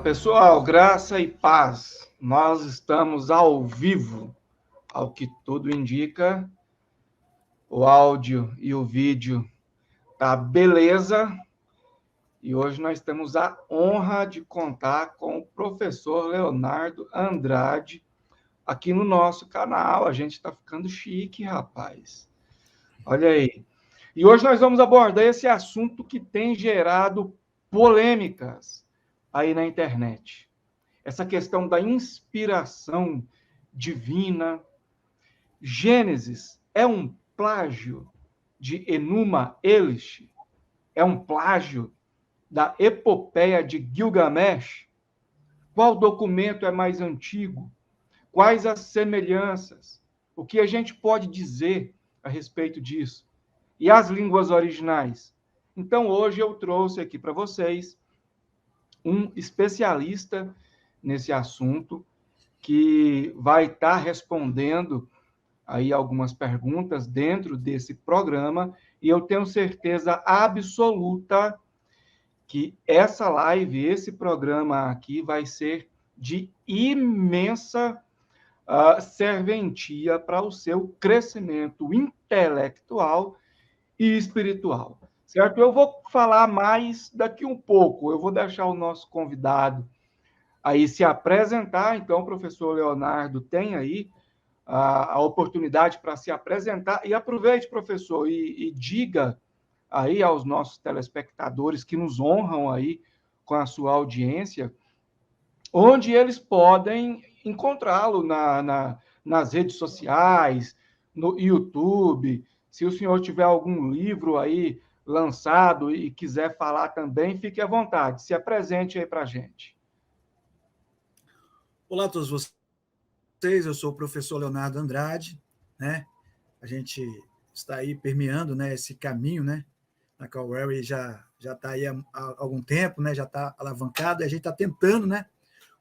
Pessoal, graça e paz. Nós estamos ao vivo, ao que tudo indica. O áudio e o vídeo tá beleza. E hoje nós temos a honra de contar com o professor Leonardo Andrade aqui no nosso canal. A gente está ficando chique, rapaz. Olha aí. E hoje nós vamos abordar esse assunto que tem gerado polêmicas aí na internet. Essa questão da inspiração divina. Gênesis é um plágio de Enuma Elish? É um plágio da epopeia de Gilgamesh? Qual documento é mais antigo? Quais as semelhanças? O que a gente pode dizer a respeito disso? E as línguas originais? Então, hoje eu trouxe aqui para vocês um especialista nesse assunto, que vai estar respondendo aí algumas perguntas dentro desse programa, e eu tenho certeza absoluta que essa live, esse programa aqui, vai ser de imensa serventia para o seu crescimento intelectual e espiritual, certo? Eu vou falar mais daqui um pouco, eu vou deixar o nosso convidado aí se apresentar. Então, o professor Leonardo tem aí a oportunidade para se apresentar. E aproveite, professor, e diga aí aos nossos telespectadores que nos honram aí com a sua audiência, onde eles podem encontrá-lo nas redes sociais, no YouTube. Se o senhor tiver algum livro aí lançado e quiser falar também, fique à vontade. Se apresente aí para a gente. Olá a todos vocês, eu sou o professor Leonardo Andrade, né? A gente está aí permeando, né, esse caminho, né? Na Cowary já está aí há algum tempo, né? Já está alavancado, e a gente está tentando, né,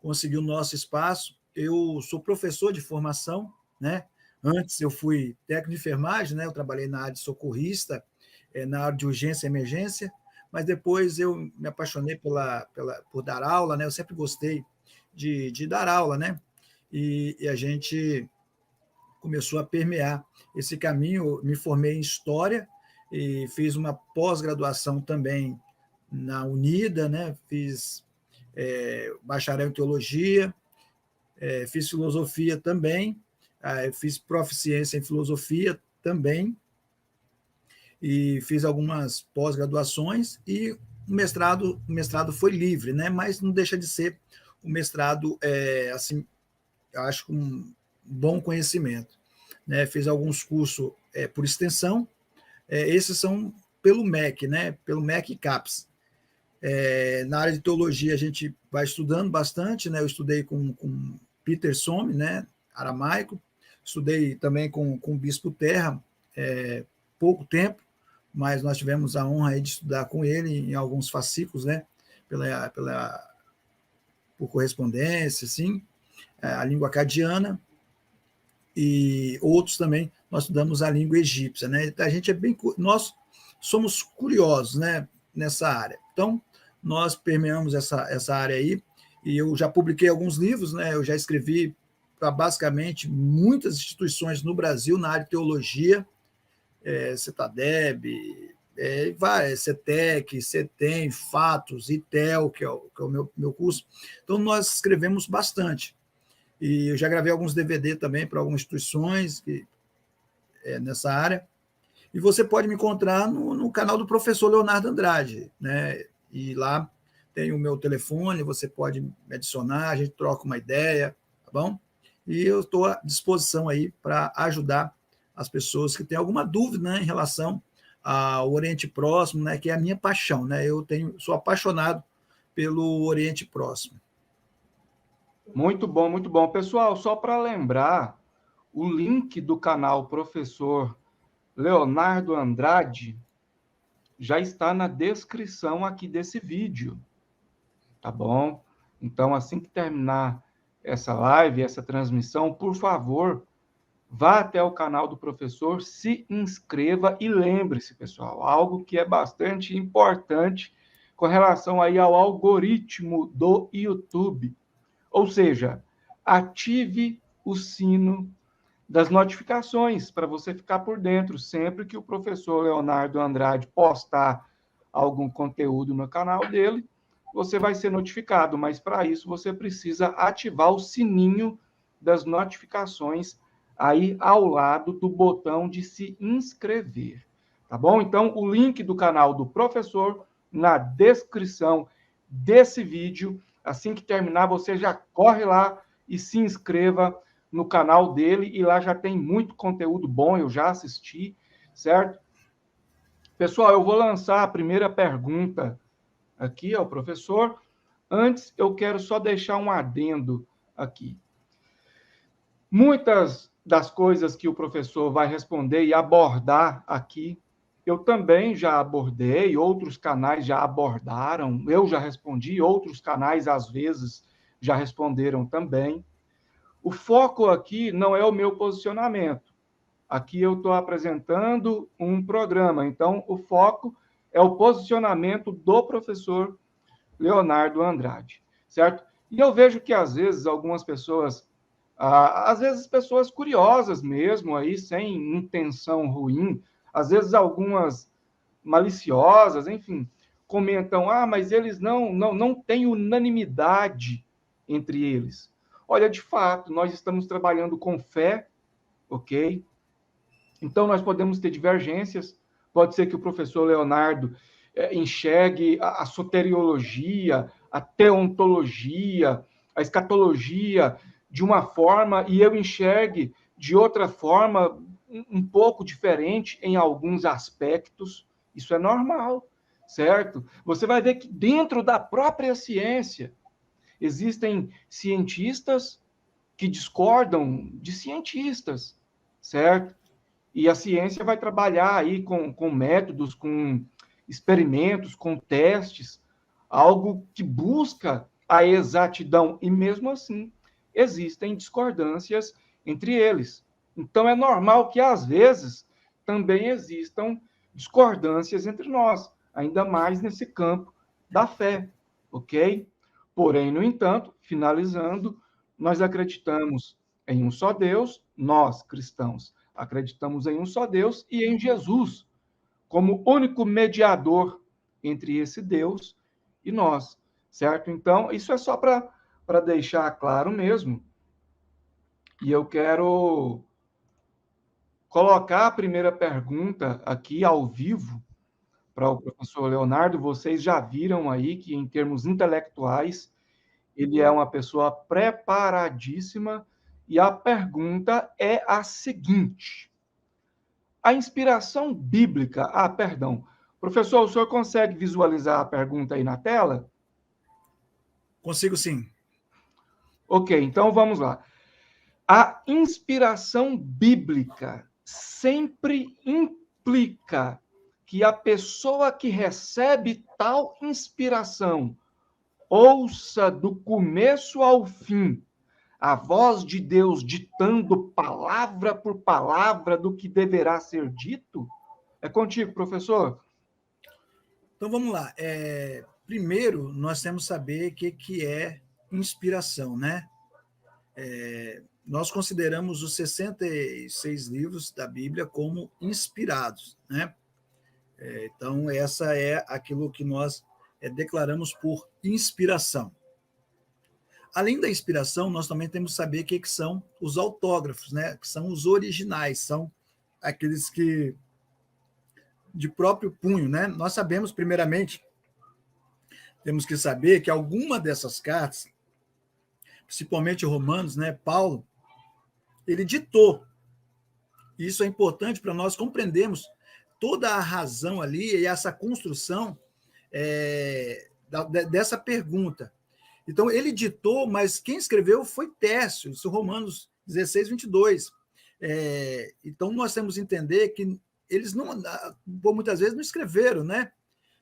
conseguir o nosso espaço. Eu sou professor de formação, né? Antes eu fui técnico de enfermagem, né? Eu trabalhei na área de socorrista, na área de urgência e emergência, mas depois eu me apaixonei por dar aula, né? Eu sempre gostei de dar aula, né? E a gente começou a permear esse caminho. Eu me formei em História e fiz uma pós-graduação também na Unida, né? Fiz bacharel em Teologia, fiz Filosofia também, fiz proficiência em Filosofia também, e fiz algumas pós-graduações, e o mestrado foi livre, né? Mas não deixa de ser um mestrado, assim, eu acho, com um bom conhecimento, né? Fiz alguns cursos por extensão, esses são pelo MEC, né? Pelo MEC e CAPES. Na área de teologia a gente vai estudando bastante, né? Eu estudei com Peter Some, né? Aramaico, estudei também com o Bispo Terra, pouco tempo, mas nós tivemos a honra aí de estudar com ele em alguns fascículos, né? Por correspondência, assim, a língua acadiana, e outros também nós estudamos a língua egípcia, né? A gente nós somos curiosos, né, nessa área. Então, nós permeamos essa área aí, e eu já publiquei alguns livros, né? Eu já escrevi para basicamente muitas instituições no Brasil na área de teologia, CETADEB, CETEC, CETEM, Fatos, ITEL, que é o meu curso. Então, nós escrevemos bastante. E eu já gravei alguns DVD também para algumas instituições nessa área. E você pode me encontrar no canal do professor Leonardo Andrade, né? E lá tem o meu telefone, você pode me adicionar, a gente troca uma ideia, tá bom? E eu estou à disposição aí para ajudar as pessoas que têm alguma dúvida, né, em relação ao Oriente Próximo, né, que é a minha paixão, né? Sou apaixonado pelo Oriente Próximo. Muito bom, muito bom. Pessoal, só para lembrar, o link do canal Professor Leonardo Andrade já está na descrição aqui desse vídeo, tá bom? Então, assim que terminar essa live, essa transmissão, por favor, vá até o canal do professor, se inscreva e lembre-se, pessoal, algo que é bastante importante com relação aí ao algoritmo do YouTube. Ou seja, ative o sino das notificações para você ficar por dentro sempre que o professor Leonardo Andrade postar algum conteúdo no canal dele, você vai ser notificado, mas para isso você precisa ativar o sininho das notificações aí ao lado do botão de se inscrever, tá bom? Então, o link do canal do professor na descrição desse vídeo. Assim que terminar, você já corre lá e se inscreva no canal dele, e lá já tem muito conteúdo bom, eu já assisti, certo? Pessoal, eu vou lançar a primeira pergunta aqui ao professor. Antes, eu quero só deixar um adendo aqui. Muitas das coisas que o professor vai responder e abordar aqui, eu também já abordei, outros canais já abordaram, eu já respondi, outros canais, às vezes, já responderam também. O foco aqui não é o meu posicionamento. Aqui eu estou apresentando um programa, então o foco é o posicionamento do professor Leonardo Andrade, certo? E eu vejo que, às vezes, algumas pessoas, às vezes pessoas curiosas mesmo, aí, sem intenção ruim, às vezes algumas maliciosas, enfim, comentam, mas eles não têm unanimidade entre eles. Olha, de fato, nós estamos trabalhando com fé, ok? Então, nós podemos ter divergências. Pode ser que o professor Leonardo enxergue a soteriologia, a teontologia, a escatologia de uma forma e eu enxergue de outra forma, um pouco diferente em alguns aspectos. Isso é normal, certo? Você vai ver que dentro da própria ciência existem cientistas que discordam de cientistas, certo? E a ciência vai trabalhar aí com métodos, com experimentos, com testes, algo que busca a exatidão. E mesmo assim, existem discordâncias entre eles. Então, é normal que, às vezes, também existam discordâncias entre nós, ainda mais nesse campo da fé, ok? Porém, no entanto, finalizando, nós acreditamos em um só Deus, nós, cristãos, acreditamos em um só Deus e em Jesus, como único mediador entre esse Deus e nós, certo? Então, isso é só para deixar claro mesmo. E eu quero colocar a primeira pergunta aqui ao vivo para o professor Leonardo. Vocês já viram aí que, em termos intelectuais, ele é uma pessoa preparadíssima. E a pergunta é a seguinte: a inspiração bíblica. Perdão. Professor, o senhor consegue visualizar a pergunta aí na tela? Consigo sim. Ok, então vamos lá. A inspiração bíblica sempre implica que a pessoa que recebe tal inspiração ouça do começo ao fim a voz de Deus ditando palavra por palavra do que deverá ser dito? É contigo, professor. Então vamos lá. Primeiro, nós temos que saber o que é inspiração, né? Nós consideramos os 66 livros da Bíblia como inspirados, né? Então, essa é aquilo que nós declaramos por inspiração. Além da inspiração, nós também temos que saber o que são os autógrafos, né? Que são os originais, são aqueles que de próprio punho, né? Nós sabemos, primeiramente, temos que saber que alguma dessas cartas, principalmente Romanos, né? Paulo, ele ditou. Isso é importante para nós compreendermos toda a razão ali e essa construção dessa pergunta. Então, ele ditou, mas quem escreveu foi Tércio, isso Romanos 16, 22. Então, nós temos que entender que eles não, por muitas vezes, não escreveram, né?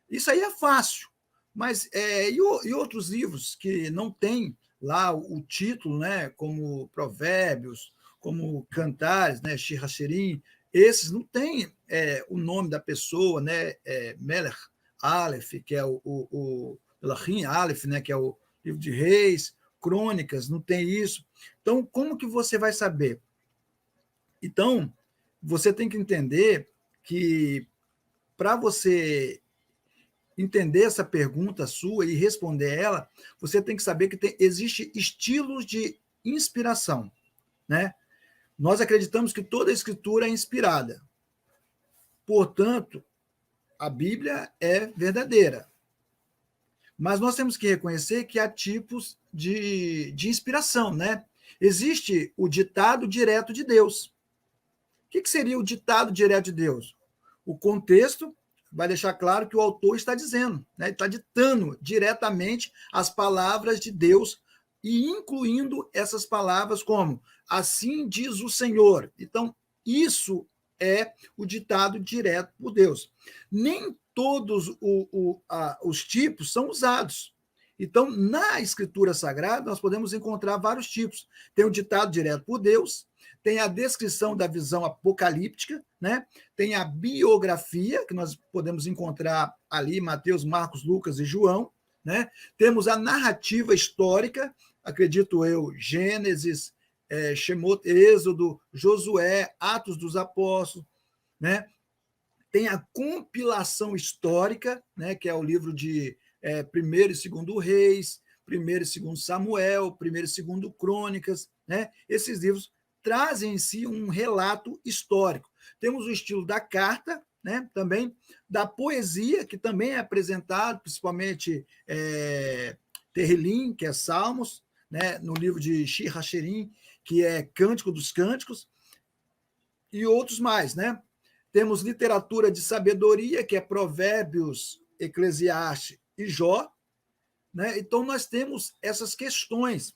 Isso aí é fácil, mas e outros livros que não têm lá o título, né? Como Provérbios, como Cantares, né? Shir Hashirim, esses não têm o nome da pessoa, né? Meler, Aleph, que é o Melachim, Aleph, né, que é o livro de Reis, Crônicas, não tem isso. Então, como que você vai saber? Então, você tem que entender que para você entender essa pergunta sua e responder ela, você tem que saber que existe estilos de inspiração, né? Nós acreditamos que toda a escritura é inspirada. Portanto, a Bíblia é verdadeira. Mas nós temos que reconhecer que há tipos de inspiração, né? Existe o ditado direto de Deus. O que seria o ditado direto de Deus? O contexto vai deixar claro que o autor está dizendo, né? Ele está ditando diretamente as palavras de Deus e incluindo essas palavras como assim diz o Senhor. Então, isso é o ditado direto por Deus. Nem todos os tipos são usados. Então, na Escritura Sagrada, nós podemos encontrar vários tipos. Tem o ditado direto por Deus, tem a descrição da visão apocalíptica, né? Tem a biografia, que nós podemos encontrar ali, Mateus, Marcos, Lucas e João, né? Temos a narrativa histórica, acredito eu, Gênesis, Shemot, Êxodo, Josué, Atos dos Apóstolos, né? Tem a compilação histórica, né? Que é o livro de 1º e 2º Reis, 1º e 2º Samuel, 1º e 2º Crônicas, né? Esses livros trazem em si um relato histórico. Temos o estilo da carta, né? Também da poesia, que também é apresentado, principalmente Terrilim, que é Salmos, né? No livro de Shir HaShirim, que é Cântico dos Cânticos, e outros mais, né? Temos literatura de sabedoria, que é Provérbios, Eclesiastes e Jó, né? Então, nós temos essas questões.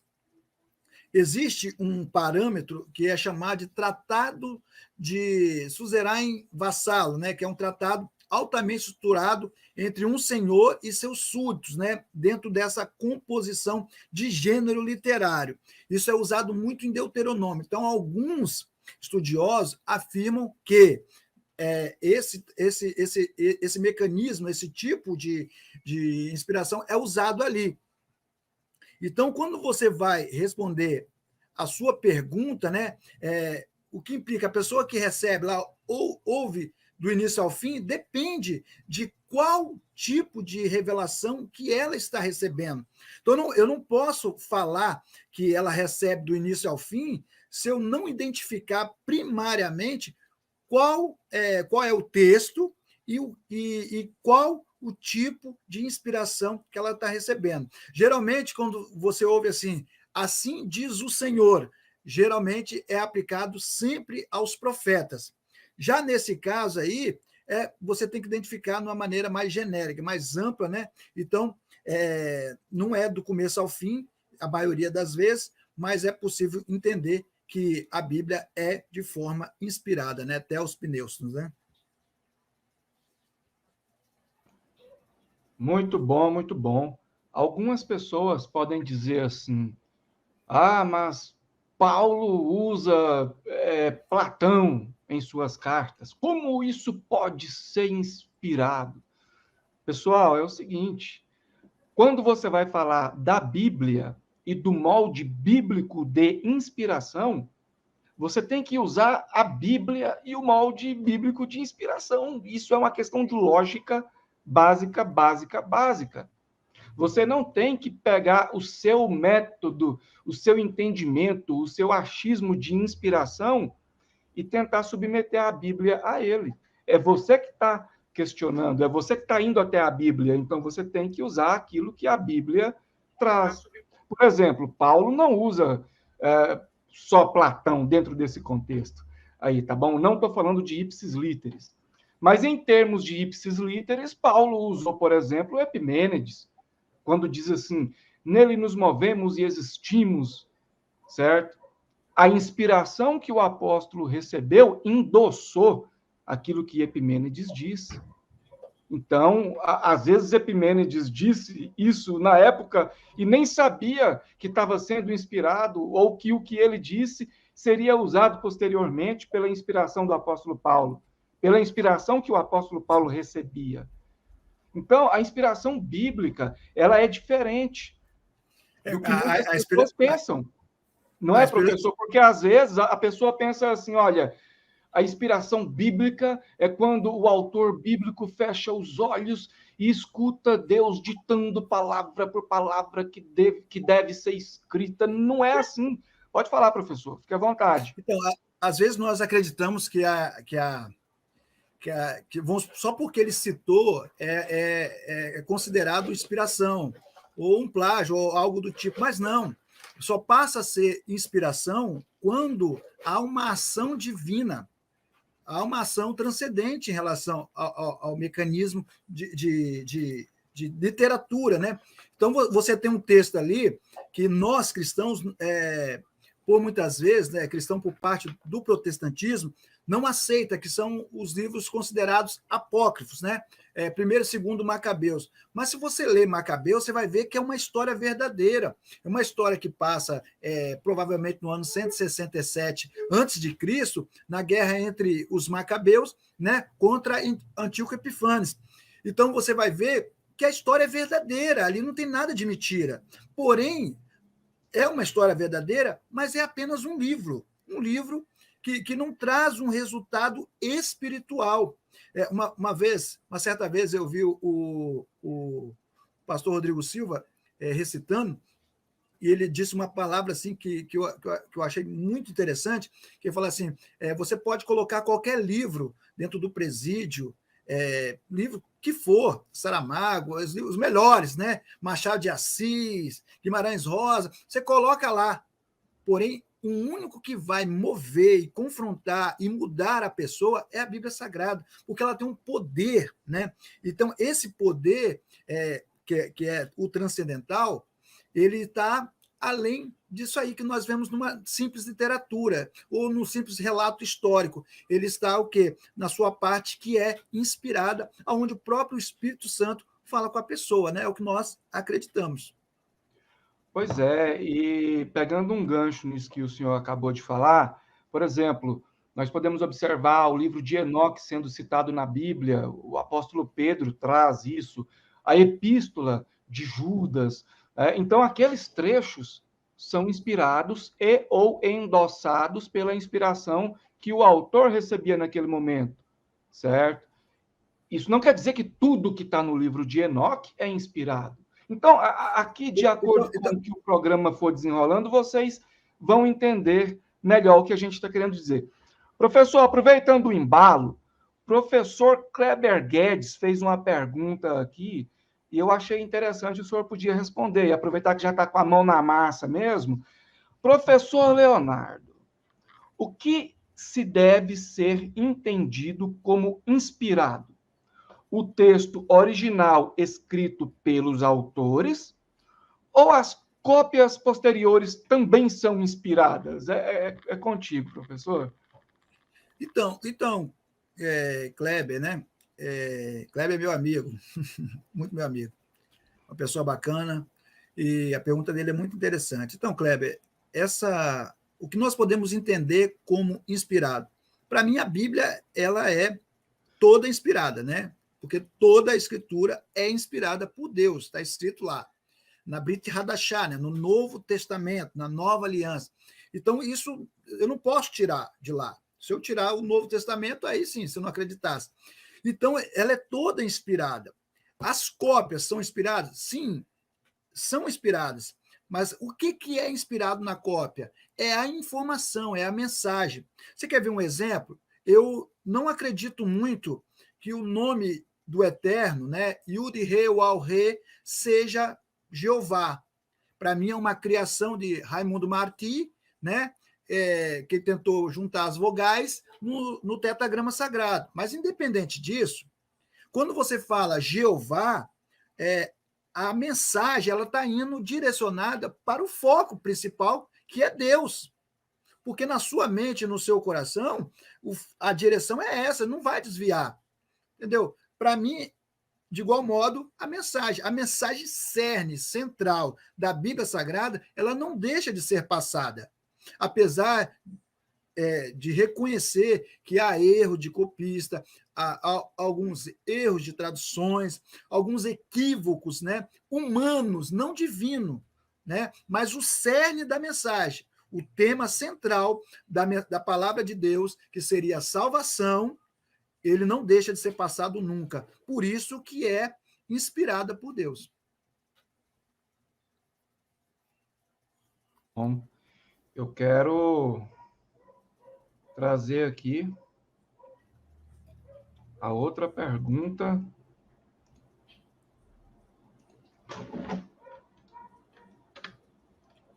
Existe um parâmetro que é chamado de Tratado de Suzerain Vassalo, né? Que é um tratado altamente estruturado entre um senhor e seus súditos, né? Dentro dessa composição de gênero literário. Isso é usado muito em Deuteronômio. Então, alguns estudiosos afirmam que esse mecanismo, esse tipo de inspiração é usado ali. Então, quando você vai responder a sua pergunta, né, o que implica a pessoa que recebe lá ou ouve do início ao fim, depende de qual tipo de revelação que ela está recebendo. Então, eu não posso falar que ela recebe do início ao fim se eu não identificar primariamente qual é o texto e qual o tipo de inspiração que ela está recebendo. Geralmente, quando você ouve assim diz o Senhor, geralmente é aplicado sempre aos profetas. Já nesse caso aí, você tem que identificar de uma maneira mais genérica, mais ampla, né? Então, não é do começo ao fim, a maioria das vezes, mas é possível entender que a Bíblia é de forma inspirada, né? Até os pneustos, né? Muito bom, muito bom. Algumas pessoas podem dizer assim: mas Paulo usa Platão em suas cartas. Como isso pode ser inspirado? Pessoal, é o seguinte: quando você vai falar da Bíblia e do molde bíblico de inspiração, você tem que usar a Bíblia e o molde bíblico de inspiração. Isso é uma questão de lógica básica, básica, básica. Você não tem que pegar o seu método, o seu entendimento, o seu achismo de inspiração e tentar submeter a Bíblia a ele. É você que está questionando, é você que está indo até a Bíblia, então você tem que usar aquilo que a Bíblia traz. Por exemplo, Paulo não usa só Platão dentro desse contexto. Aí, tá bom? Não estou falando de ipsis literis. Mas em termos de ipsis literis, Paulo usou, por exemplo, Epimênides, quando diz assim: nele nos movemos e existimos, certo? A inspiração que o apóstolo recebeu endossou aquilo que Epimênides disse. Então, às vezes Epimênides disse isso na época e nem sabia que estava sendo inspirado ou que o que ele disse seria usado posteriormente pela inspiração do apóstolo Paulo, pela inspiração que o apóstolo Paulo recebia. Então, a inspiração bíblica, ela é diferente do que muitas pessoas pensam. Não é, professor? Porque, às vezes, a pessoa pensa assim, olha, a inspiração bíblica é quando o autor bíblico fecha os olhos e escuta Deus ditando palavra por palavra que deve ser escrita. Não é assim. Pode falar, professor, fique à vontade. Então, às vezes nós acreditamos que só porque ele citou é considerado inspiração, ou um plágio, ou algo do tipo, mas não. Só passa a ser inspiração quando há uma ação divina, há uma ação transcendente em relação ao mecanismo de literatura, né? Então, você tem um texto ali que nós, cristãos, por muitas vezes, né, cristão por parte do protestantismo, não aceita, que são os livros considerados apócrifos, né? Primeiro e segundo Macabeus. Mas se você ler Macabeus, você vai ver que é uma história verdadeira. É uma história que passa provavelmente no ano 167 a.C., na guerra entre os Macabeus, né, contra Antíoco Epifanes. Então você vai ver que a história é verdadeira, ali não tem nada de mentira. Porém, é uma história verdadeira, mas é apenas um livro que não traz um resultado espiritual. Uma certa vez eu vi o pastor Rodrigo Silva recitando, e ele disse uma palavra assim que eu achei muito interessante, que ele fala assim, você pode colocar qualquer livro dentro do presídio, livro que for, Saramago, os melhores, né? Machado de Assis, Guimarães Rosa, você coloca lá. Porém, o único que vai mover e confrontar e mudar a pessoa é a Bíblia Sagrada, porque ela tem um poder, né? Então, esse poder, que é o transcendental, ele está além disso aí que nós vemos numa simples literatura ou num simples relato histórico. Ele está o quê? Na sua parte que é inspirada, onde o próprio Espírito Santo fala com a pessoa, né? É o que nós acreditamos. Pois é, e pegando um gancho nisso que o senhor acabou de falar, por exemplo, nós podemos observar o livro de Enoque sendo citado na Bíblia, o apóstolo Pedro traz isso, a epístola de Judas. Então, aqueles trechos são inspirados e ou endossados pela inspiração que o autor recebia naquele momento, certo? Isso não quer dizer que tudo que está no livro de Enoque é inspirado. Então, aqui, de acordo com o que o programa for desenrolando, vocês vão entender melhor o que a gente está querendo dizer. Professor, aproveitando o embalo, professor Kleber Guedes fez uma pergunta aqui e eu achei interessante, o senhor podia responder, e aproveitar que já está com a mão na massa mesmo. Professor Leonardo, o que se deve ser entendido como inspirado? O texto original escrito pelos autores ou as cópias posteriores também são inspiradas? É contigo, professor. Então, Kleber, né? Kleber é meu amigo, muito meu amigo, uma pessoa bacana, e a pergunta dele é muito interessante. Então, Kleber, o que nós podemos entender como inspirado? Para mim, a Bíblia ela é toda inspirada, né? Porque toda a escritura é inspirada por Deus, está escrito lá, na Brit Hadashah, né? No Novo Testamento, na Nova Aliança. Então, isso eu não posso tirar de lá. Se eu tirar o Novo Testamento, aí sim, se eu não acreditasse. Então, ela é toda inspirada. As cópias são inspiradas? Sim, são inspiradas. Mas o que é inspirado na cópia? É a informação, é a mensagem. Você quer ver um exemplo? Eu não acredito muito que o nome do Eterno, né, Yud-Re, Wal-Re, seja Jeová. Para mim é uma criação de Raimundo Martí, né, que tentou juntar as vogais no tetragrama sagrado. Mas, independente disso, quando você fala Jeová, a mensagem ela está indo direcionada para o foco principal, que é Deus. Porque na sua mente, no seu coração, a direção é essa, não vai desviar. Entendeu? Para mim, de igual modo, a mensagem cerne, central da Bíblia Sagrada, ela não deixa de ser passada. Apesar de reconhecer que há erro de copista, há alguns erros de traduções, alguns equívocos, né, humanos, não divino, né, mas o cerne da mensagem, o tema central da palavra de Deus, que seria a salvação, ele não deixa de ser passado nunca. Por isso que é inspirada por Deus. Bom, eu quero trazer aqui a outra pergunta.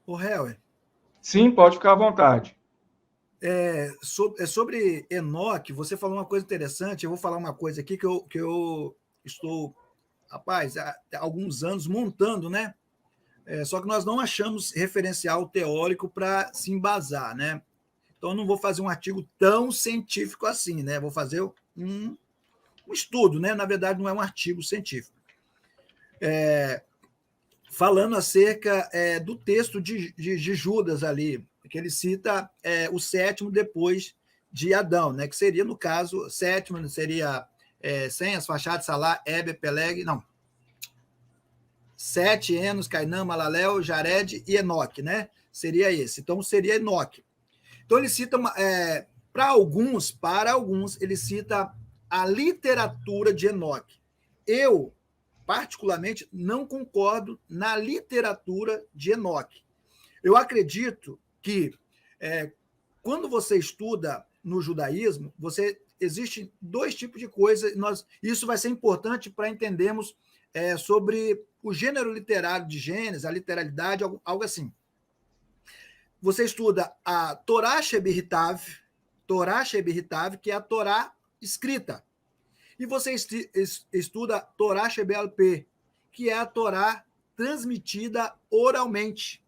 O Helder. Sim, pode ficar à vontade. Sobre Enoque, você falou uma coisa interessante. Eu vou falar uma coisa aqui que eu estou, rapaz, há alguns anos montando, né? Só que nós não achamos referencial teórico para se embasar, né? Então, eu não vou fazer um artigo tão científico assim, né? Vou fazer um estudo, né? Na verdade, não é um artigo científico. Falando acerca do texto de Judas ali, que ele cita o sétimo depois de Adão, né? Que seria, no caso, sétimo seria Sem, as fachadas, Salá, Eber, Peleg, não. Sete, Enos, Cainã, Malalel, Jared e Enoque, né? Seria esse. Então, seria Enoque. Então, ele cita, para alguns, ele cita a literatura de Enoque. Eu, particularmente, não concordo na literatura de Enoque. Eu acredito que, quando você estuda no judaísmo, existem dois tipos de coisa. Isso vai ser importante para entendermos sobre o gênero literário de Gênesis, a literalidade, algo assim. Você estuda a Torá Shebiritav, que é a Torá escrita. E você estuda a Torá Shebel-Peh, que é a Torá transmitida oralmente.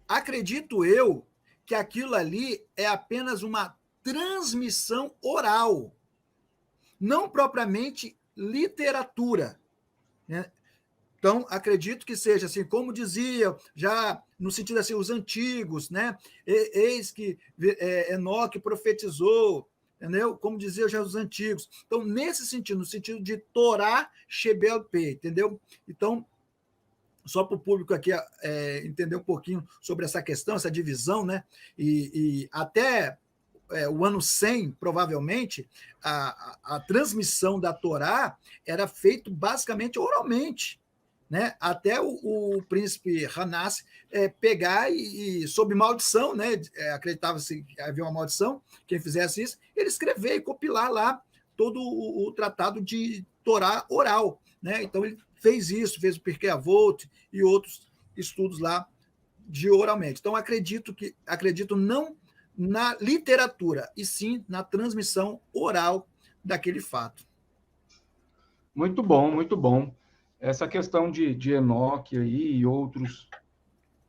Acredito eu que aquilo ali é apenas uma transmissão oral, não propriamente literatura, né? Então, acredito que seja assim, como dizia, já no sentido assim, os antigos, né? Eis que Enoque profetizou, entendeu? Como diziam já os antigos. Então, nesse sentido, no sentido de Torá Shebel-Peh, entendeu? Então, só para o público aqui entender um pouquinho sobre essa questão, essa divisão, né? E até o ano 100, provavelmente, a transmissão da Torá era feita basicamente oralmente, né? Até o príncipe Hanás pegar e sob maldição, né? Acreditava-se que havia uma maldição, quem fizesse isso, ele escrever e compilar lá todo o tratado de Torá oral, né? Então ele fez isso, fez o Pirkei Avot e outros estudos lá de oralmente. Então acredito não na literatura, e sim na transmissão oral daquele fato. Muito bom, muito bom. Essa questão de Enoque aí e outros,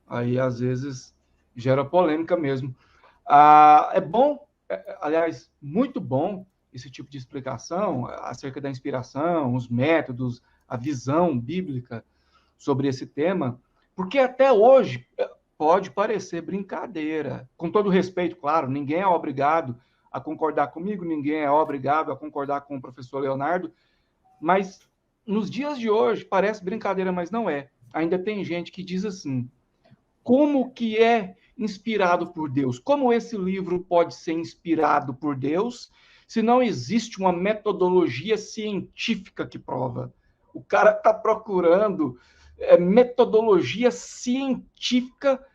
aí às vezes gera polêmica mesmo. É bom, aliás, muito bom esse tipo de explicação acerca da inspiração, os métodos, a visão bíblica sobre esse tema, porque até hoje pode parecer brincadeira. Com todo respeito, claro, ninguém é obrigado a concordar comigo, ninguém é obrigado a concordar com o professor Leonardo, mas nos dias de hoje parece brincadeira, mas não é. Ainda tem gente que diz assim: como que é inspirado por Deus? Como esse livro pode ser inspirado por Deus se não existe uma metodologia científica que prova? O cara está procurando metodologia científica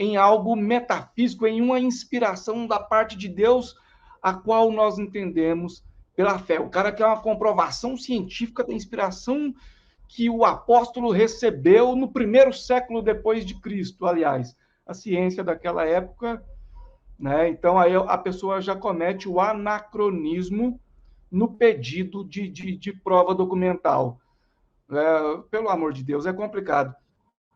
em algo metafísico, em uma inspiração da parte de Deus, a qual nós entendemos pela fé. O cara quer uma comprovação científica da inspiração que o apóstolo recebeu no primeiro século depois de Cristo, aliás. A ciência daquela época, né? Então aí a pessoa já comete o anacronismo no pedido de prova documental. Pelo amor de Deus, é complicado.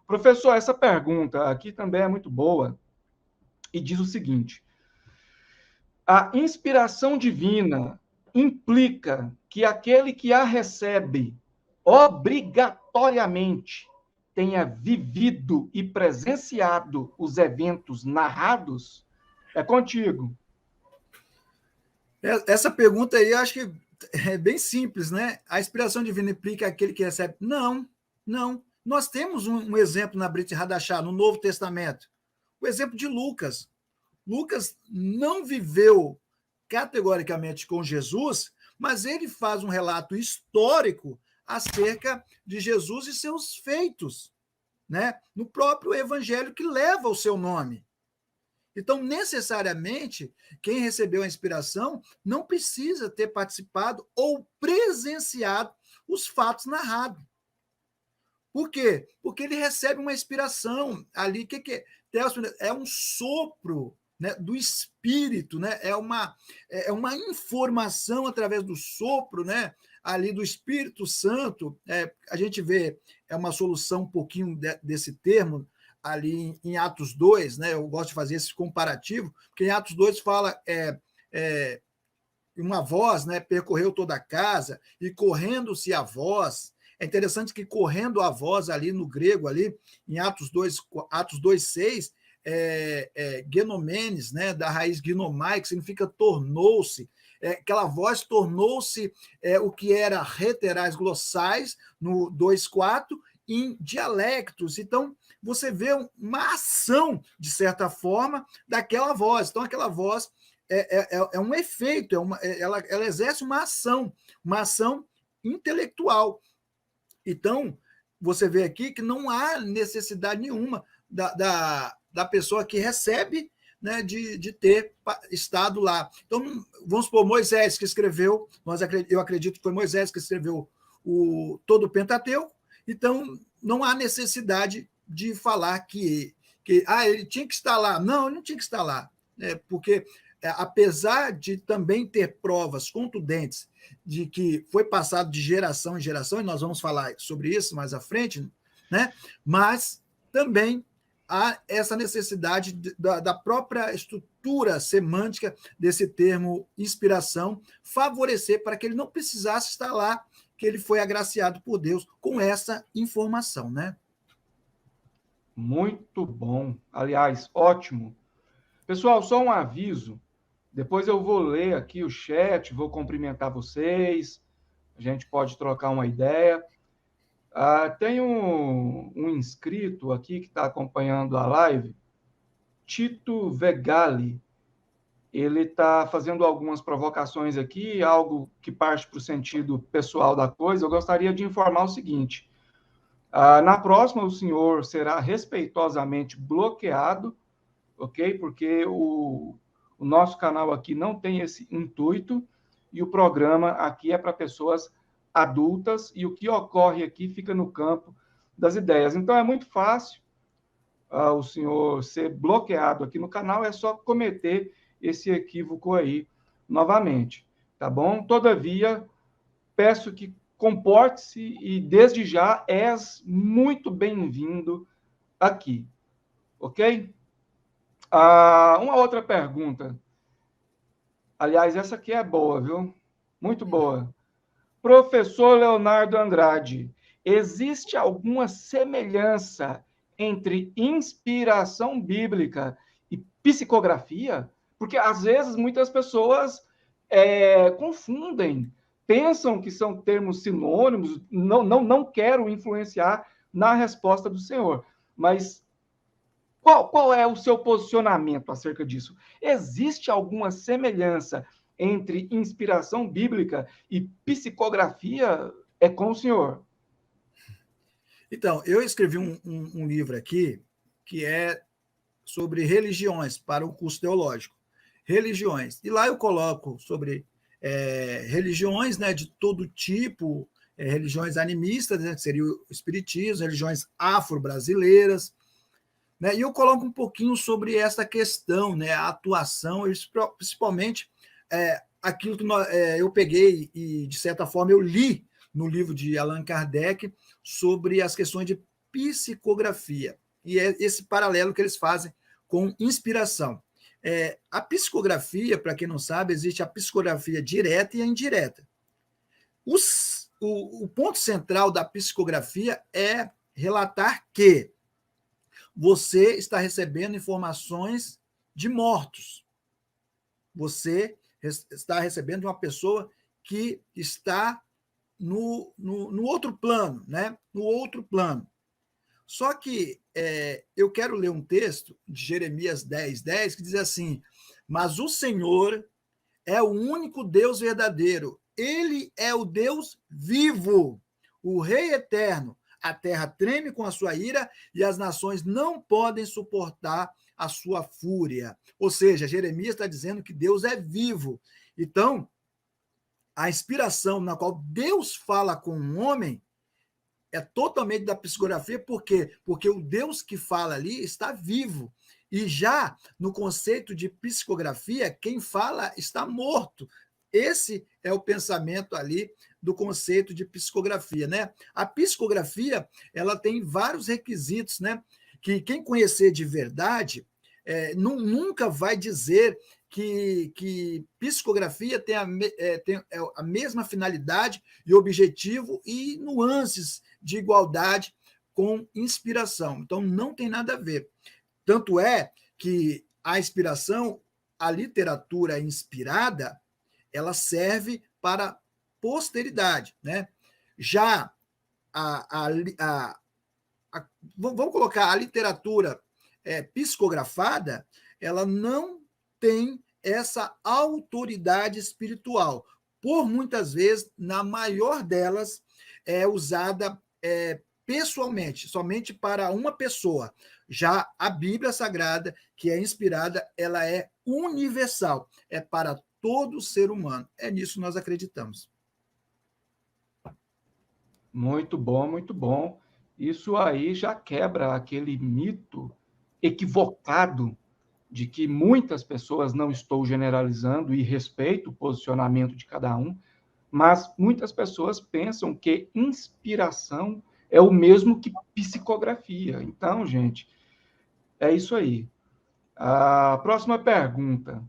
Professor, essa pergunta aqui também é muito boa e diz o seguinte: a inspiração divina implica que aquele que a recebe obrigatoriamente tenha vivido e presenciado os eventos narrados? É contigo. Essa pergunta aí, eu acho que é bem simples, né? A inspiração divina implica aquele que recebe? Não, não. Nós temos um exemplo na Brit Hadashah, no Novo Testamento. O exemplo de Lucas. Lucas não viveu categoricamente com Jesus, mas ele faz um relato histórico acerca de Jesus e seus feitos, né? No próprio evangelho que leva o seu nome. Então, necessariamente, quem recebeu a inspiração não precisa ter participado ou presenciado os fatos narrados. Por quê? Porque ele recebe uma inspiração ali. O que é? É um sopro, né, do Espírito, né? É uma informação através do sopro, né, ali do Espírito Santo. A gente vê uma solução um pouquinho desse termo ali em Atos 2, né? Eu gosto de fazer esse comparativo, porque em Atos 2 fala uma voz, né, percorreu toda a casa e correndo-se a voz. É interessante que correndo a voz ali no grego, ali, em Atos 2:6, genomenes, né, da raiz ginomai, que significa tornou-se. Aquela voz tornou-se o que era reterais glossais, no 2:4, em dialectos. Então, você vê uma ação, de certa forma, daquela voz. Então, aquela voz é um efeito, ela exerce uma ação intelectual. Então, você vê aqui que não há necessidade nenhuma da pessoa que recebe, né, de ter estado lá. Então, vamos supor, Moisés que escreveu, eu acredito que foi Moisés que escreveu todo o Pentateuco, então não há necessidade de falar que ele tinha que estar lá. Não, ele não tinha que estar lá, porque apesar de também ter provas contundentes de que foi passado de geração em geração, e nós vamos falar sobre isso mais à frente, né? Mas também há essa necessidade da própria estrutura semântica desse termo inspiração favorecer para que ele não precisasse estar lá, que ele foi agraciado por Deus com essa informação, né? Muito bom. Aliás, ótimo. Pessoal, só um aviso. Depois eu vou ler aqui o chat, vou cumprimentar vocês, a gente pode trocar uma ideia. Tem um inscrito aqui que está acompanhando a live, Tito Vegali. Ele está fazendo algumas provocações aqui, algo que parte para o sentido pessoal da coisa. Eu gostaria de informar o seguinte: na próxima, o senhor será respeitosamente bloqueado, ok? Porque o nosso canal aqui não tem esse intuito e o programa aqui é para pessoas adultas e o que ocorre aqui fica no campo das ideias. Então, é muito fácil o senhor ser bloqueado aqui no canal, é só cometer esse equívoco aí novamente, tá bom? Todavia, peço que comporte-se e, desde já, és muito bem-vindo aqui, ok? Uma outra pergunta. Aliás, essa aqui é boa, viu? Muito boa. Professor Leonardo Andrade, existe alguma semelhança entre inspiração bíblica e psicografia? Porque, às vezes, muitas pessoas confundem, pensam que são termos sinônimos. Não quero influenciar na resposta do senhor, mas qual é o seu posicionamento acerca disso? Existe alguma semelhança entre inspiração bíblica e psicografia? É com o senhor. Então, eu escrevi um livro aqui que é sobre religiões para o curso teológico. Religiões. E lá eu coloco sobre religiões, né, de todo tipo, religiões animistas, né, que seria o espiritismo, religiões afro-brasileiras, né, e eu coloco um pouquinho sobre essa questão, né, a atuação, principalmente aquilo que eu peguei e, de certa forma, eu li no livro de Allan Kardec sobre as questões de psicografia. E é esse paralelo que eles fazem com inspiração. A psicografia, para quem não sabe, existe a psicografia direta e a indireta. O ponto central da psicografia é relatar que você está recebendo informações de mortos. Você está recebendo de uma pessoa que está no outro plano, né? No outro plano. Só que eu quero ler um texto de Jeremias 10:10, que diz assim: mas o Senhor é o único Deus verdadeiro. Ele é o Deus vivo, o Rei eterno. A terra treme com a sua ira e as nações não podem suportar a sua fúria. Ou seja, Jeremias está dizendo que Deus é vivo. Então, a inspiração na qual Deus fala com um homem é totalmente da psicografia, por quê? Porque o Deus que fala ali está vivo. E já no conceito de psicografia, quem fala está morto. Esse é o pensamento ali do conceito de psicografia, né? A psicografia, ela tem vários requisitos, né? Que quem conhecer de verdade nunca vai dizer que psicografia tem a mesma finalidade e objetivo e nuances de igualdade com inspiração. Então, não tem nada a ver. Tanto é que a inspiração, a literatura inspirada, ela serve para posteridade, né? Já vamos colocar a literatura psicografada, ela não tem essa autoridade espiritual. Por muitas vezes, na maior delas, é usada pessoalmente, somente para uma pessoa. Já a Bíblia Sagrada, que é inspirada, ela é universal, é para todo ser humano. É nisso que nós acreditamos. Muito bom, muito bom. Isso aí já quebra aquele mito equivocado de que muitas pessoas, não estou generalizando e respeito o posicionamento de cada um, mas muitas pessoas pensam que inspiração é o mesmo que psicografia. Então, gente, é isso aí. A próxima pergunta.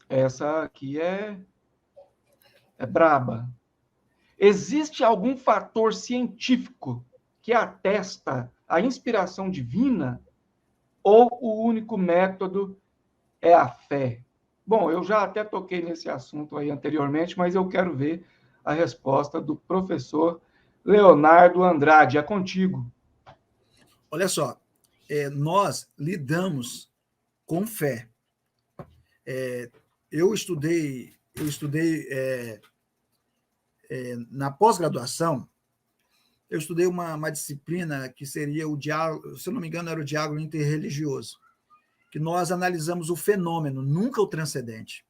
Essa aqui é braba. Existe algum fator científico que atesta a inspiração divina ou o único método é a fé? Bom, eu já até toquei nesse assunto aí anteriormente, mas eu quero ver a resposta do professor Leonardo Andrade. É contigo. Olha só, nós lidamos com fé. Eu estudei na pós-graduação, eu estudei uma disciplina que seria o diálogo, se eu não me engano, era o diálogo interreligioso, que nós analisamos o fenômeno, nunca o transcendente,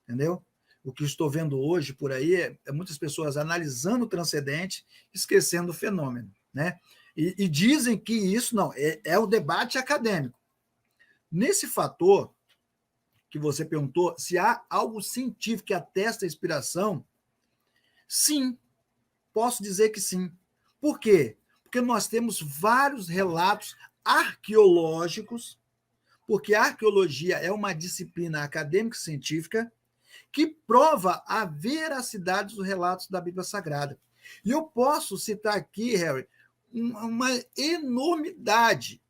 entendeu? O que estou vendo hoje por aí é muitas pessoas analisando o transcendente, esquecendo o fenômeno, né? E dizem que isso não, é o debate acadêmico. Nesse fator que você perguntou, se há algo científico que atesta a inspiração, sim, posso dizer que sim. Por quê? Porque nós temos vários relatos arqueológicos, porque a arqueologia é uma disciplina acadêmica e científica que prova a veracidade dos relatos da Bíblia Sagrada. E eu posso citar aqui, Harry, uma enormidade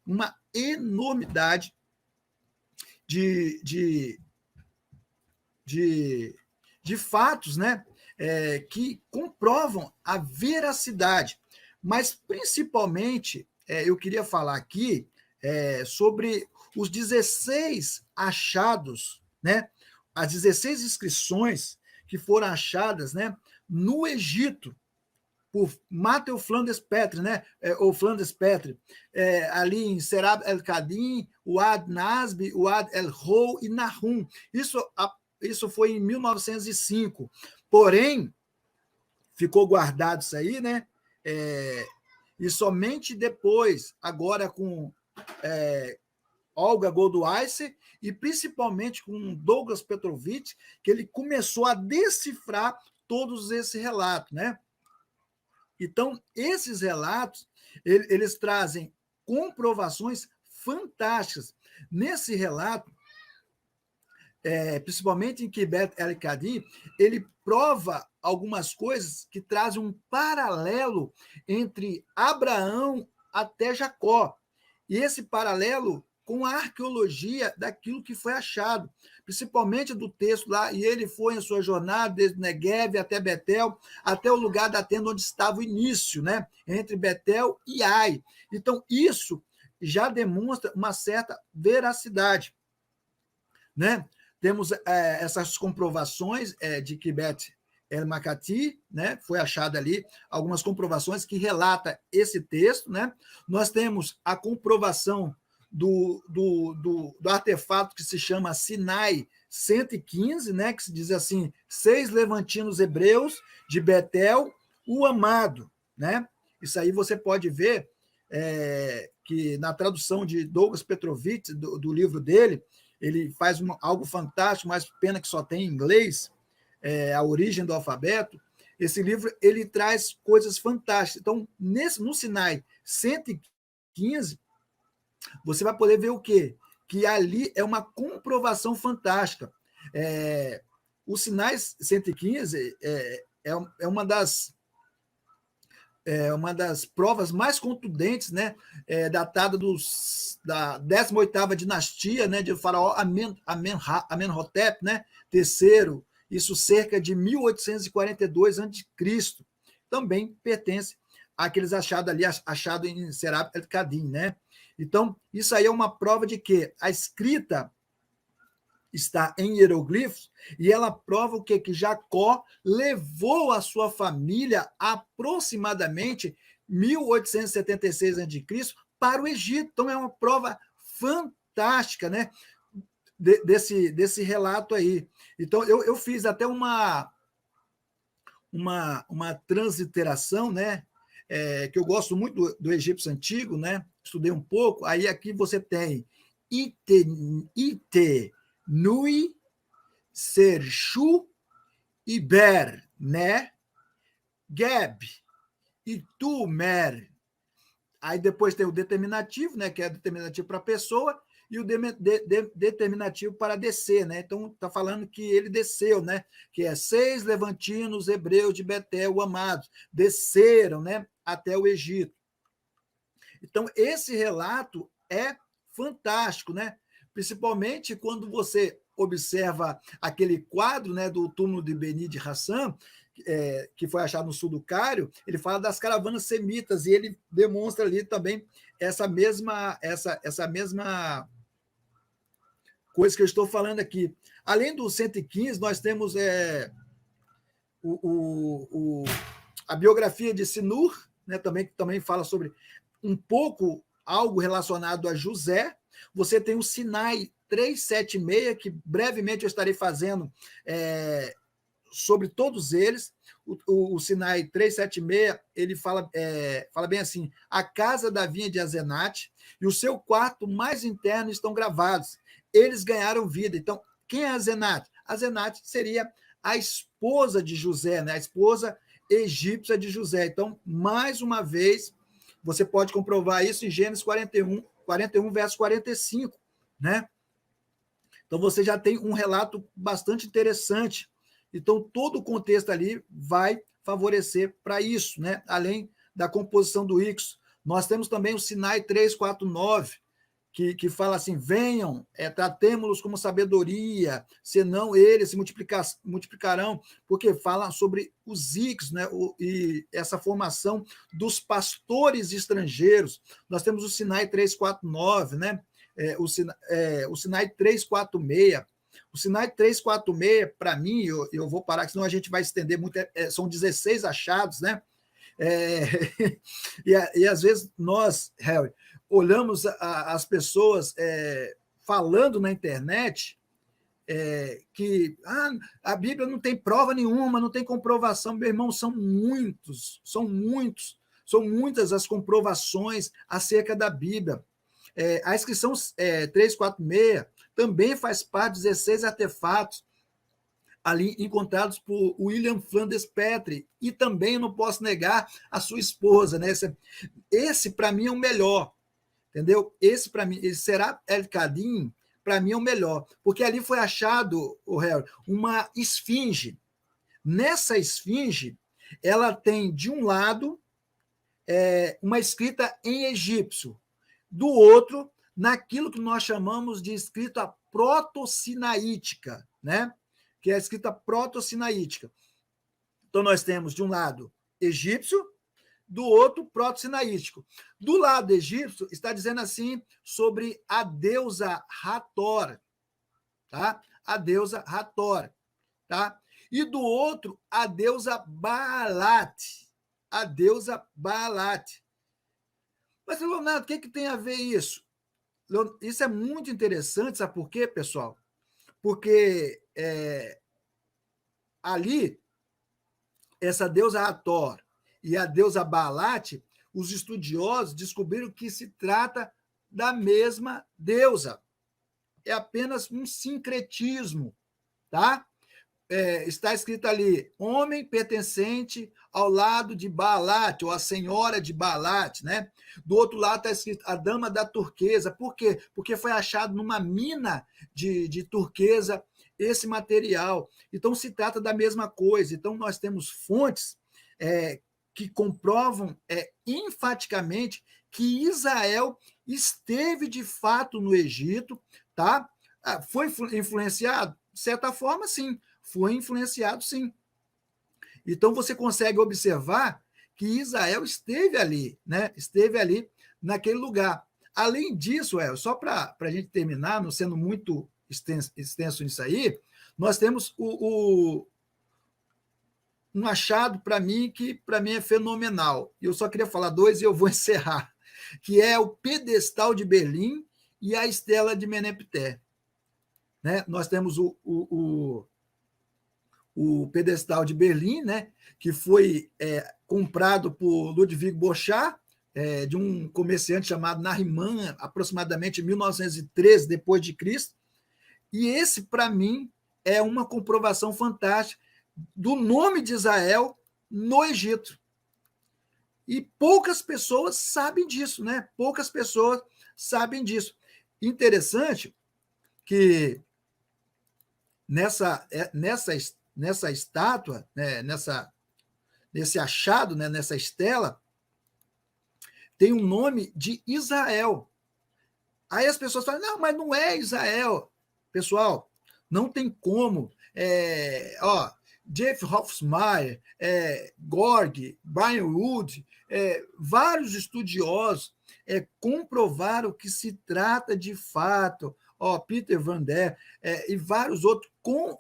de fatos, né, que comprovam a veracidade. Mas, principalmente, eu queria falar aqui sobre os 16 achados, né, as 16 inscrições que foram achadas, né, no Egito, por Matthew Flinders Petrie, né? Ou Flinders Petrie, ali em Serab el-Kadim, Uad Nasbi, Uad el-Hou e Nahum. Isso foi em 1905. Porém, ficou guardado isso aí, né? E somente depois, agora com Olga Goldwasser e principalmente com Douglas Petrovich, que ele começou a decifrar todos esses relatos, né? Então, esses relatos, eles trazem comprovações fantásticas. Nesse relato, principalmente em Kibet el-Kadi, ele prova algumas coisas que trazem um paralelo entre Abraão até Jacó. E esse paralelo com a arqueologia daquilo que foi achado, principalmente do texto lá, e ele foi em sua jornada desde Neguev até Betel, até o lugar da tenda onde estava o início, né? Entre Betel e Ai. Então, isso já demonstra uma certa veracidade, né? Temos essas comprovações de Kibet el-Makati, né? Foi achada ali algumas comprovações que relata esse texto, né? Nós temos a comprovação do artefato que se chama Sinai 115, né? Que se diz assim: 6 levantinos hebreus de Betel, o amado, né? Isso aí você pode ver que na tradução de Douglas Petrovitch, do livro dele, ele faz algo fantástico, mas pena que só tem em inglês, A Origem do Alfabeto. Esse livro ele traz coisas fantásticas. Então, no Sinai 115, você vai poder ver o quê? Que ali é uma comprovação fantástica. O Sinai 115 é uma das provas mais contundentes, né, datada da 18ª dinastia, né, de faraó Amenhotep, né, terceiro, isso cerca de 1842 a.C. Também pertence àqueles achados em Serap el-Kadim, né? Então, isso aí é uma prova de que a escrita está em hieroglifos, e ela prova o quê? Que Jacó levou a sua família aproximadamente 1876 a.C. para o Egito. Então, é uma prova fantástica, né? Desse relato aí. Então, eu fiz até uma transliteração, né? Que eu gosto muito do egípcio antigo, né? Estudei um pouco. Aí aqui você tem Ite Nui, Sershu, Iber, né? Geb, Itumer. Aí depois tem o determinativo, né? Que é determinativo para a pessoa, e o determinativo para descer, né? Então está falando que ele desceu, né? Que é 6 levantinos hebreus de Betel, amados, desceram, né? Até o Egito. Então esse relato é fantástico, né? Principalmente quando você observa aquele quadro, né, do túmulo de Beni de Hassan, que foi achado no sul do Cário. Ele fala das caravanas semitas, e ele demonstra ali também essa mesma coisa que eu estou falando aqui. Além do 115, nós temos a biografia de Sinur, né, que também fala sobre um pouco algo relacionado a José. Você tem o Sinai 376, que brevemente eu estarei fazendo sobre todos eles. O Sinai 376, ele fala bem assim: a casa da vinha de Azenate e o seu quarto mais interno estão gravados. Eles ganharam vida. Então, quem é Azenate? Azenate seria a esposa de José, né? A esposa egípcia de José. Então, mais uma vez, você pode comprovar isso em Gênesis 41, verso 45, né? Então, você já tem um relato bastante interessante. Então, todo o contexto ali vai favorecer para isso, né? Além da composição do Ixos. Nós temos também o Sinai 349, que fala assim: venham, tratemos-los como sabedoria, senão eles se multiplicarão, porque fala sobre os Ixos, né? E essa formação dos pastores estrangeiros. Nós temos o Sinai 349, né? O Sinai 346. O Sinai 346, para mim, eu vou parar, senão a gente vai estender muito, são 16 achados, né? E às vezes nós, Harry, olhamos as pessoas falando na internet que a Bíblia não tem prova nenhuma, não tem comprovação. Meu irmão, são muitas as comprovações acerca da Bíblia. A inscrição 346 também faz parte de 16 artefatos ali encontrados por William Flanders Petrie, e também não posso negar a sua esposa, né? Esse para mim é o melhor, entendeu? Esse para mim, esse Serap el-Kadim, para mim, é o melhor, porque ali foi achado, o Harry, uma esfinge. Nessa esfinge, ela tem, de um lado, uma escrita em egípcio, do outro, naquilo que nós chamamos de escrita proto-sinaítica, né? Que é a escrita proto-sinaítica. Então, nós temos, de um lado, egípcio, do outro, proto-sinaítico. Do lado egípcio, está dizendo assim sobre a deusa Hathor, tá? A deusa Hathor, tá? E do outro, a deusa Baalat, a deusa Baalat. Mas, Leonardo, o que tem a ver isso? Isso é muito interessante, sabe por quê, pessoal? Porque ali, essa deusa Hathor e a deusa Baalat, os estudiosos descobriram que se trata da mesma deusa. É apenas um sincretismo, tá? Está escrito ali, homem pertencente ao lado de Baalat, ou a senhora de Baalat, né? Do outro lado está escrito a dama da turquesa. Por quê? Porque foi achado numa mina de turquesa esse material. Então, se trata da mesma coisa. Então, nós temos fontes que comprovam enfaticamente que Israel esteve de fato no Egito, tá? Foi influenciado? De certa forma, sim. Foi influenciado, sim. Então, você consegue observar que Israel esteve ali, né? Esteve ali naquele lugar. Além disso, só para a gente terminar, não sendo muito extenso nisso aí, nós temos um achado para mim que para mim é fenomenal. Eu só queria falar dois e eu vou encerrar, que é o pedestal de Berlim e a estela de Meneptah. Né? Nós temos o pedestal de Berlim, né, que foi comprado por Ludwig Borchardt, de um comerciante chamado Nariman, aproximadamente em 1913 depois de Cristo. E esse, para mim, é uma comprovação fantástica do nome de Israel no Egito. E poucas pessoas sabem disso, né? Poucas pessoas sabem disso. Interessante que nessa estátua, né, nesse achado, né, nessa estela, tem um nome de Israel. Aí as pessoas falam, não, mas não é Israel. Pessoal, não tem como. Jeff Hofsmeyer, Gorg, Brian Wood, vários estudiosos comprovaram que se trata de fato, Peter Van Der e vários outros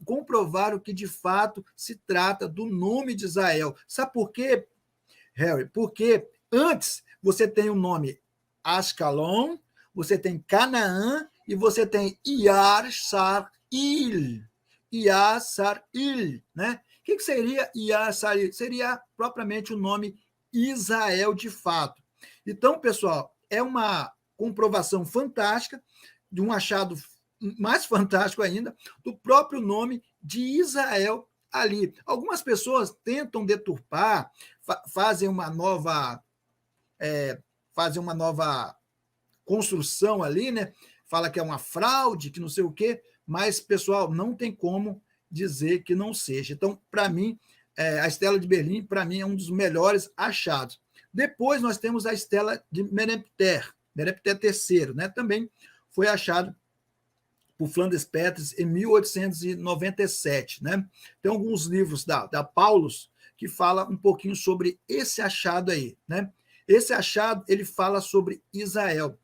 comprovaram que de fato se trata do nome de Israel. Sabe por quê, Harry? Porque antes você tem o nome Ascalon, você tem Canaã e você tem Yar Sar'il. Yar Sar'il, né? O que seria Yar Sar'il? Seria propriamente o nome Israel de fato. Então, pessoal, é uma comprovação fantástica de um achado mais fantástico ainda do próprio nome de Israel ali. Algumas pessoas tentam deturpar, fazem uma nova construção ali, né? Fala que é uma fraude, que não sei o quê, mas, pessoal, não tem como dizer que não seja. Então, para mim, a estela de Berlim, para mim, é um dos melhores achados. Depois nós temos a estela de Meneptah III, né? Também foi achado por Flanders Peters em 1897, né? Tem alguns livros da Paulus que fala um pouquinho sobre esse achado aí, né? Esse achado, ele fala sobre Israel.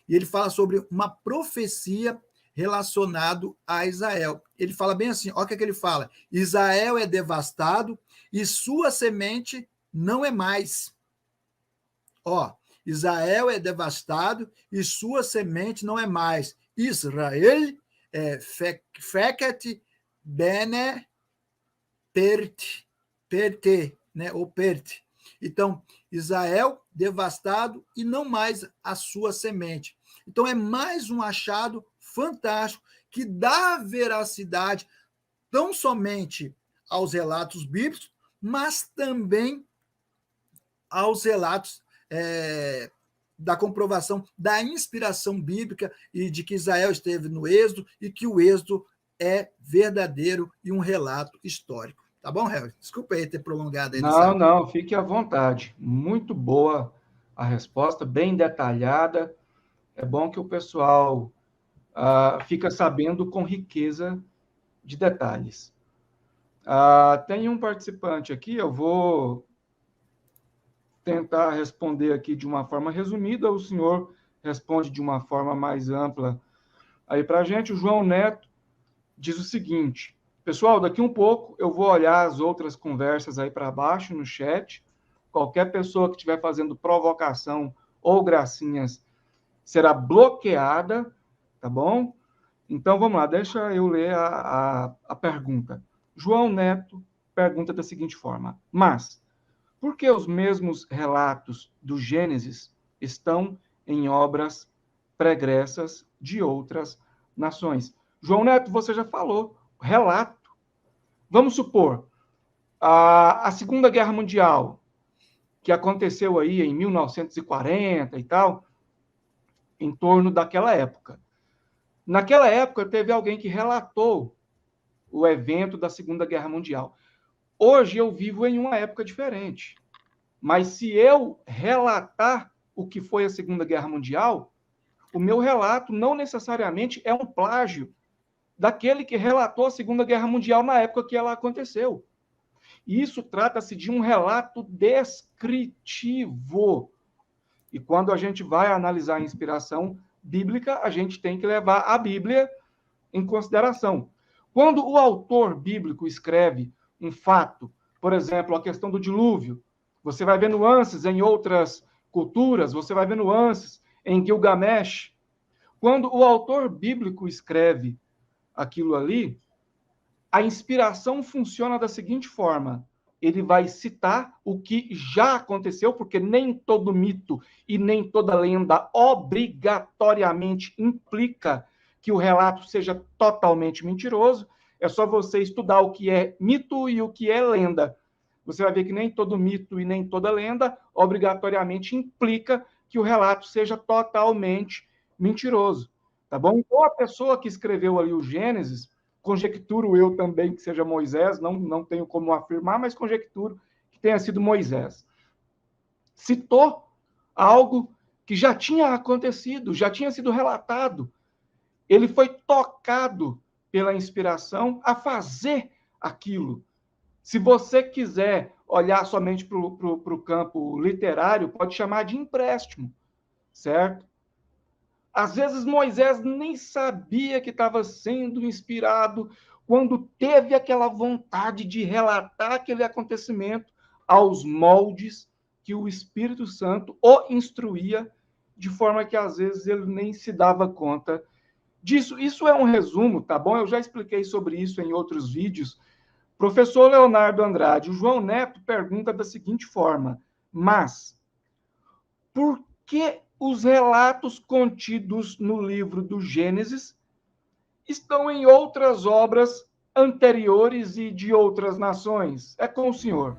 E ele fala sobre uma profecia relacionada a Israel. Ele fala bem assim, olha o que ele fala. Israel é devastado e sua semente não é mais. Israel é devastado e sua semente não é mais. Israel feket bene perte, né? Ou perte. Então, Israel devastado e não mais a sua semente. Então, é mais um achado fantástico que dá veracidade não somente aos relatos bíblicos, mas também aos relatos da comprovação da inspiração bíblica e de que Israel esteve no Êxodo e que o Êxodo é verdadeiro e um relato histórico. Tá bom, Harry? Desculpa aí ter prolongado aí Não, não, fique à vontade. Muito boa a resposta, bem detalhada. É bom que o pessoal fica sabendo com riqueza de detalhes. Tem um participante aqui, eu vou tentar responder aqui de uma forma resumida, o senhor responde de uma forma mais ampla aí para a gente. O João Neto diz o seguinte: pessoal, daqui um pouco eu vou olhar as outras conversas aí para baixo no chat. Qualquer pessoa que estiver fazendo provocação ou gracinhas será bloqueada, tá bom? Então vamos lá, deixa eu ler a pergunta. João Neto pergunta da seguinte forma: mas por que os mesmos relatos do Gênesis estão em obras pregressas de outras nações? João Neto, você já falou, relato. Vamos supor, a Segunda Guerra Mundial, que aconteceu aí em 1940 e tal, em torno daquela época. Naquela época, teve alguém que relatou o evento da Segunda Guerra Mundial. Hoje eu vivo em uma época diferente. Mas se eu relatar o que foi a Segunda Guerra Mundial, o meu relato não necessariamente é um plágio daquele que relatou a Segunda Guerra Mundial na época que ela aconteceu. Isso trata-se de um relato descritivo. E quando a gente vai analisar a inspiração bíblica, a gente tem que levar a Bíblia em consideração. Quando o autor bíblico escreve um fato, por exemplo, a questão do dilúvio, você vai ver nuances em outras culturas, você vai ver nuances em Gilgamesh. Quando o autor bíblico escreve aquilo ali, a inspiração funciona da seguinte forma: ele vai citar o que já aconteceu, porque nem todo mito e nem toda lenda obrigatoriamente implica que o relato seja totalmente mentiroso. É só você estudar o que é mito e o que é lenda. Você vai ver que nem todo mito e nem toda lenda obrigatoriamente implica que o relato seja totalmente mentiroso. Tá bom? Então, a pessoa que escreveu ali o Gênesis, conjecturo eu também que seja Moisés, não tenho como afirmar, mas conjecturo que tenha sido Moisés. Citou algo que já tinha acontecido, já tinha sido relatado. Ele foi tocado pela inspiração a fazer aquilo. Se você quiser olhar somente para o campo literário, pode chamar de empréstimo, certo? Às vezes Moisés nem sabia que estava sendo inspirado quando teve aquela vontade de relatar aquele acontecimento aos moldes que o Espírito Santo o instruía, de forma que às vezes ele nem se dava conta disso. Isso é um resumo, tá bom? Eu já expliquei sobre isso em outros vídeos. Professor Leonardo Andrade, o João Neto pergunta da seguinte forma: mas por que os relatos contidos no livro do Gênesis estão em outras obras anteriores e de outras nações? É com o senhor.